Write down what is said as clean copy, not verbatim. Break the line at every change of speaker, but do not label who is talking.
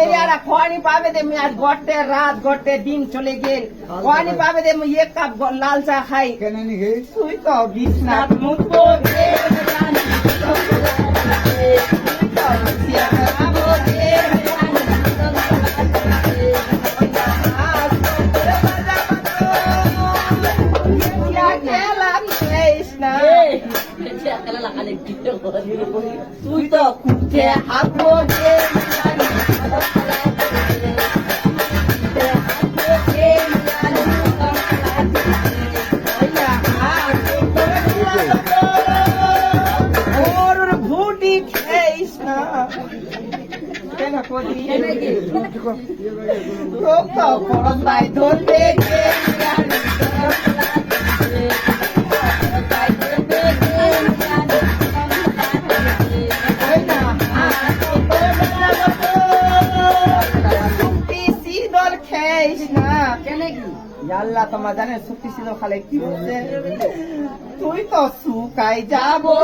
मेरे खोनी पावे दे मैं आज गोटे रात गोटे दिन चले गए खोनी पावे दे मैं एक कप लाल चाह खाई
কেন নি গে
তুই তো বিছনাত মুতবো রে তুই তো কুঠে হাঁটবো রে ভুটি খেয়েছ না কেন করি তো পড়াই ধরতে আল্লাহ তোমার জানে শক্তি ছিল খালে কি হচ্ছে তুই তো শুকাই যাবো